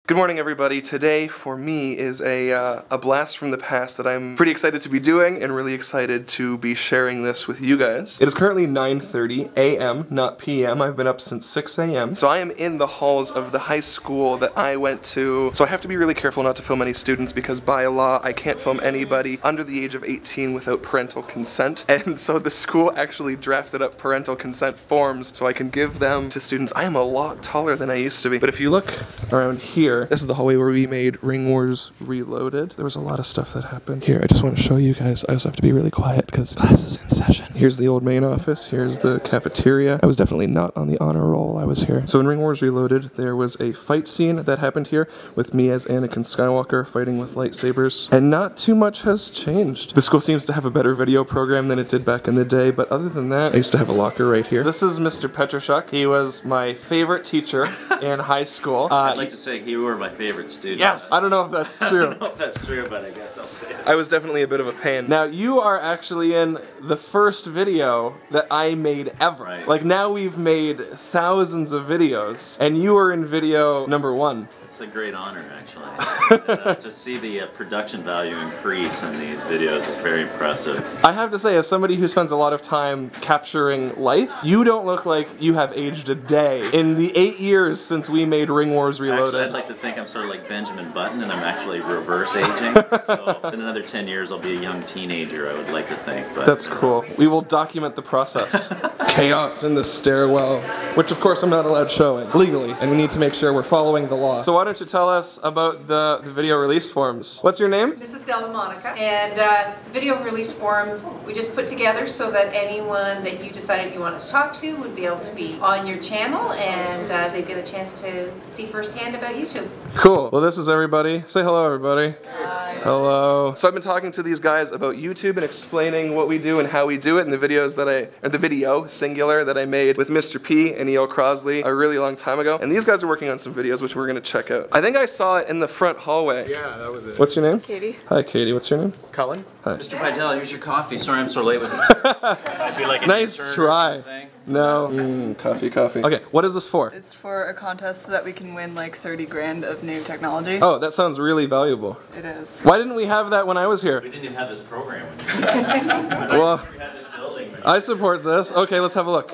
Good morning, everybody. Today, for me, is a blast from the past that I'm pretty excited to be doing and really excited to be sharing this with you guys. It is currently 9:30 a.m., not p.m. I've been up since 6 a.m. So I am in the halls of the high school that I went to. So I have to be really careful not to film any students because by law, I can't film anybody under the age of 18 without parental consent. And so the school actually drafted up parental consent forms so I can give them to students. I am a lot taller than I used to be. But if you look around here, this is the hallway where we made Ring Wars Reloaded. There was a lot of stuff that happened. Here, I just want to show you guys. I also have to be really quiet because class is in session. Here's the old main office. Here's the cafeteria. I was definitely not on the honor roll while I was here. So in Ring Wars Reloaded, there was a fight scene that happened here with me as Anakin Skywalker fighting with lightsabers. And not too much has changed. The school seems to have a better video program than it did back in the day, but other than that, I used to have a locker right here. This is Mr. Petrushuk. He was my favorite teacher in high school. I'd like to say you were my favorite student. Yes! I don't know if that's true. I don't know if that's true, but I guess I'll say it. I was definitely a bit of a pain. Now, you are actually in the first video that I made ever. Right. Like, now we've made thousands of videos, and you were in video number 1. It's a great honor, actually. To see the production value increase in these videos is very impressive. I have to say, as somebody who spends a lot of time capturing life, you don't look like you have aged a day. In the 8 years since we made Ring Wars Reloaded. Actually, I'd like to think I'm sort of like Benjamin Button, and I'm actually reverse aging. So in another 10 years, I'll be a young teenager, I would like to think. But that's cool. We will document the process. Chaos in the stairwell, which of course I'm not allowed showing legally, and we need to make sure we're following the law. So why don't you tell us about the video release forms? What's your name? This is Delma Monica, and the video release forms we just put together so that anyone that you decided you wanted to talk to would be able to be on your channel, and they'd get a chance to see firsthand about YouTube. Cool. Well, this is everybody. Say hello, everybody. Hi. Hello. So I've been talking to these guys about YouTube and explaining what we do and how we do it in the videos that the video, singular, that I made with Mr. P and E.L.Crossley a really long time ago. And these guys are working on some videos which we're going to check out. I think I saw it in the front hallway. Yeah, that was it. What's your name? Katie. Hi, Katie. What's your name? Cullen. Hi. Mr. Vidal, here's your coffee. Sorry I'm so late with it. I'd be like an nice intern or try. something. No. Coffee. Okay, what is this for? It's for a contest so that we can win like 30 grand of new technology. Oh, that sounds really valuable. It is. Why didn't we have that when I was here? We didn't even have this program when you were here. Well, We had this building. I support this. Okay, let's have a look.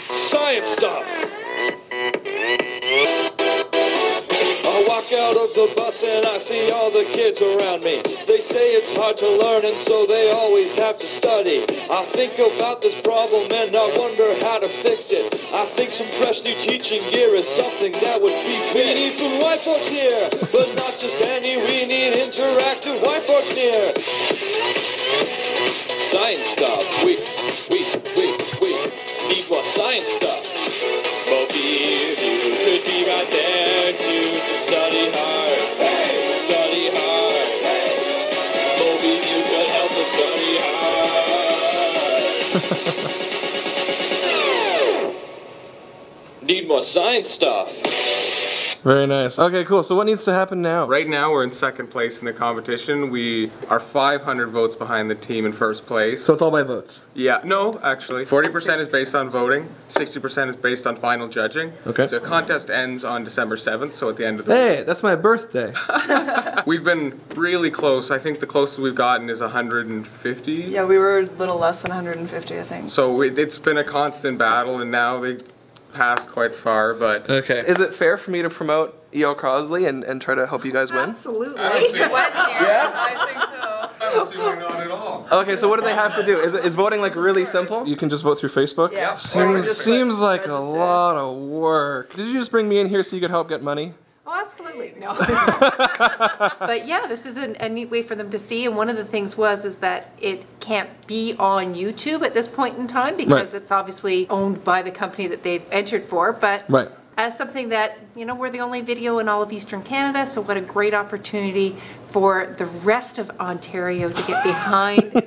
Science stuff! I walk out of the bus and I see all the kids around me. They say it's hard to learn and so they always have to study. I think about this problem and I wonder how to fix it. I think some fresh new teaching gear is something that would be fit. We need some whiteboards here, but not just any. We need interactive whiteboards here. Science stuff. We need more science stuff. Moby, if you could be right there to study hard. Hey, study hard. Hey, Moby, you could help us study hard. Need more science stuff. Very nice. Okay, cool. So what needs to happen now? Right now we're in second place in the competition. We are 500 votes behind the team in first place. So it's all by votes? Yeah, no, actually. 40% is based on voting, 60% is based on final judging. Okay. The contest ends on December 7th, so at the end of the Hey, that's my birthday. We've been really close. I think the closest we've gotten is 150. Yeah, we were a little less than 150, I think. So it's been a constant battle, and now they passed quite far, but... Okay. Is it fair for me to promote E.L.Crossley and try to help you guys win? Absolutely. I think Yeah? I think so. I'm assuming not at all. Okay, so what do they have to do? Is voting like really simple? You can just vote through Facebook? Yeah. Seems like a Register. lot of work. Did you just bring me in here so you could help get money? Oh, absolutely. No. But yeah, this is a neat way for them to see, and one of the things is that it can't be on YouTube at this point in time because it's obviously owned by the company that they've entered for, but Right. as something that, you know, we're the only video in all of Eastern Canada, so what a great opportunity for the rest of Ontario to get behind.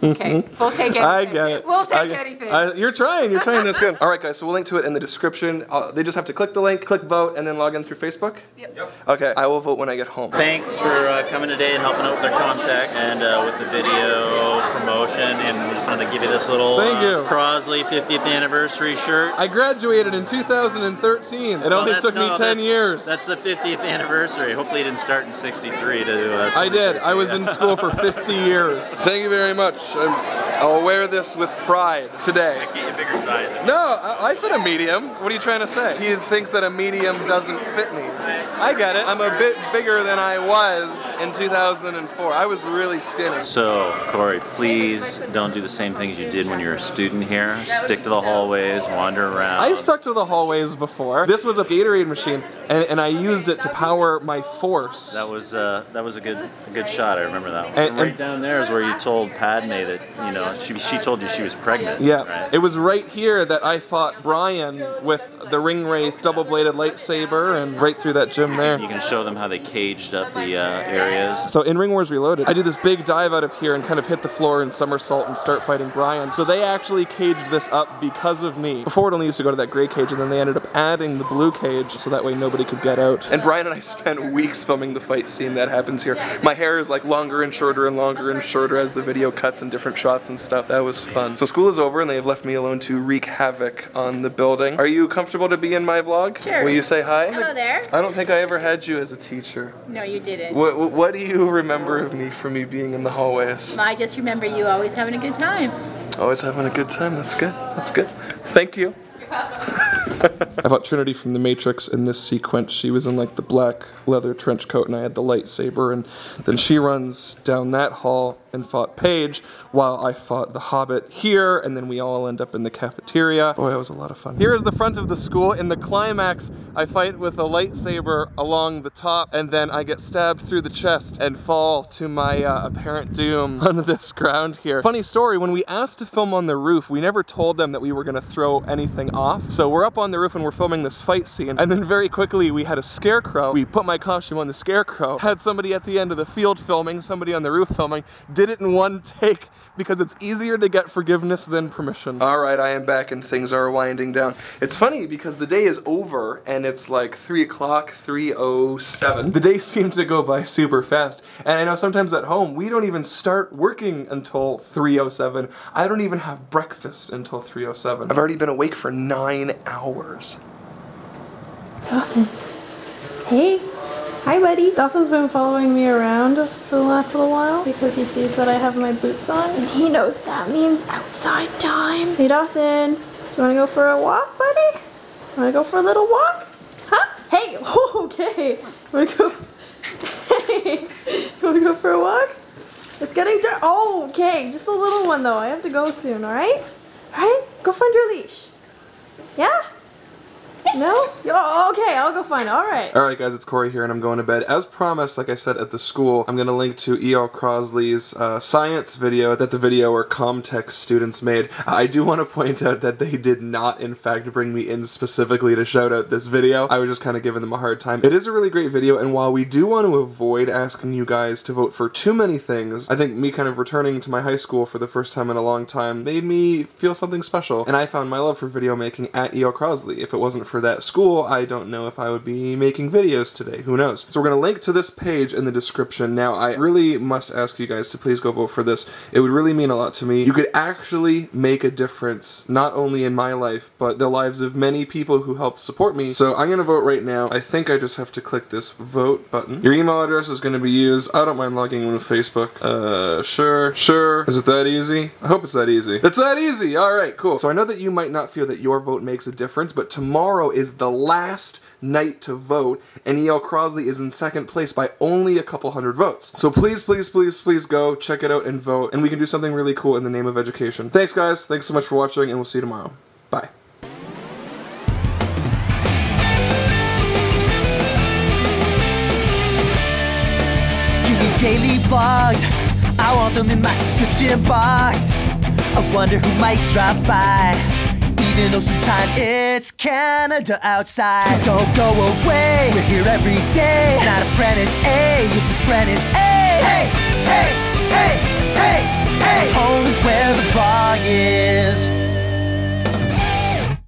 Okay, we'll take anything. I get it. We'll take anything. You're trying, that's good. All right, guys, so we'll link to it in the description. They just have to click the link, click vote, and then log in through Facebook? Yep. Okay, I will vote when I get home. Thanks for coming today and helping out with their contact and with the video promotion, and I'm gonna give you this little Thank you. Crossley 50th anniversary shirt. I graduated in 2013. It only took me 10 years. That's the 50th anniversary. Hopefully you didn't start in 63 to I did. I was in school for 50 years. Thank you very much. I'll wear this with pride today. I get you a bigger size. No, I fit a medium. What are you trying to say? He thinks that a medium doesn't fit me. I get it. I'm a bit bigger than I was in 2004. I was really skinny. So, Corey, please don't do the same things you did when you were a student here. Stick to the hallways, wander around. I've stuck to the hallways before. This was a Gatorade machine, and I used it to power my force. That was a good shot. I remember that one. And right down there is where you told Padme that, you know, she told you she was pregnant. Yeah, right? It was right here that I fought Brian with the Ring Wraith double-bladed lightsaber, and right through that gym there. You can show them how they caged up the areas. So in Ring Wars Reloaded, I do this big dive out of here and kind of hit the floor and somersault and start fighting Brian. So they actually caged this up because of me. Before it only used to go to that gray cage, and then they ended up adding the blue cage so that way nobody could get out. And Brian and I spent weeks filming the fight scene that happens here. My hair is like longer and shorter and longer and shorter as the video cuts in different shots and stuff. That was fun. So school is over and they have left me alone to wreak havoc on the building. Are you comfortable to be in my vlog? Sure. Will you say hi? Hello there. I don't think I ever had you as a teacher. No, you didn't. What do you remember of me from me being in the hallways? I just remember you always having a good time. Always having a good time. That's good. That's good. Thank you. You're welcome. I fought Trinity from The Matrix in this sequence. She was in like the black leather trench coat and I had the lightsaber, and then she runs down that hall and fought Paige while I fought the Hobbit here, and then we all end up in the cafeteria. Boy, it was a lot of fun. Here is the front of the school. In the climax, I fight with a lightsaber along the top, and then I get stabbed through the chest and fall to my apparent doom on this ground here. Funny story, when we asked to film on the roof, we never told them that we were gonna throw anything off. So we're up on the roof and we're filming this fight scene, and then very quickly we had a scarecrow. We put my costume on the scarecrow, had somebody at the end of the field filming, somebody on the roof filming, did it in one take because it's easier to get forgiveness than permission. Alright, I am back and things are winding down. It's funny because the day is over and it's like 3 o'clock, 3:07. The days seem to go by super fast, and I know sometimes at home we don't even start working until 3:07. I don't even have breakfast until 3:07. I've already been awake for 9 hours. Dawson. Hey. Hi, buddy. Dawson's been following me around for the last little while because he sees that I have my boots on, and he knows that means outside time. Hey, Dawson. You wanna go for a walk, buddy? Wanna go for a little walk? Huh? Hey! Oh, okay. Wanna go? Hey! You wanna go for a walk? It's getting dark. Oh, okay. Just a little one, though. I have to go soon, alright? Alright? Go find your leash. Yeah? No? Oh, okay, I'll go find it. Alright. Alright guys, it's Corey here and I'm going to bed. As promised, like I said at the school, I'm going to link to E.L.Crossley's science video that the video or Comtech students made. I do want to point out that they did not in fact bring me in specifically to shout out this video. I was just kind of giving them a hard time. It is a really great video, and while we do want to avoid asking you guys to vote for too many things, I think me kind of returning to my high school for the first time in a long time made me feel something special, and I found my love for video making at E.L.Crossley. If it wasn't for that school, I don't know if I would be making videos today. Who knows? So we're going to link to this page in the description. Now, I really must ask you guys to please go vote for this. It would really mean a lot to me. You could actually make a difference, not only in my life, but the lives of many people who help support me. So I'm going to vote right now. I think I just have to click this vote button. Your email address is going to be used. I don't mind logging in with Facebook. Sure. Is it that easy? I hope it's that easy. It's that easy! Alright, cool. So I know that you might not feel that your vote makes a difference, but tomorrow is the last night to vote, and E.L.Crossley is in second place by only a couple hundred votes. So please, please, please, please go check it out and vote, and we can do something really cool in the name of education. Thanks guys, thanks so much for watching, and we'll see you tomorrow. Bye. Give me daily vlogs, I want them in my subscription box. I wonder who might drop by, even though sometimes it's Canada outside. So don't go away, we're here every day. It's not ApprenticeEh, it's ApprenticeEh. Hey, hey, hey, hey, hey. Home is where the vlog is.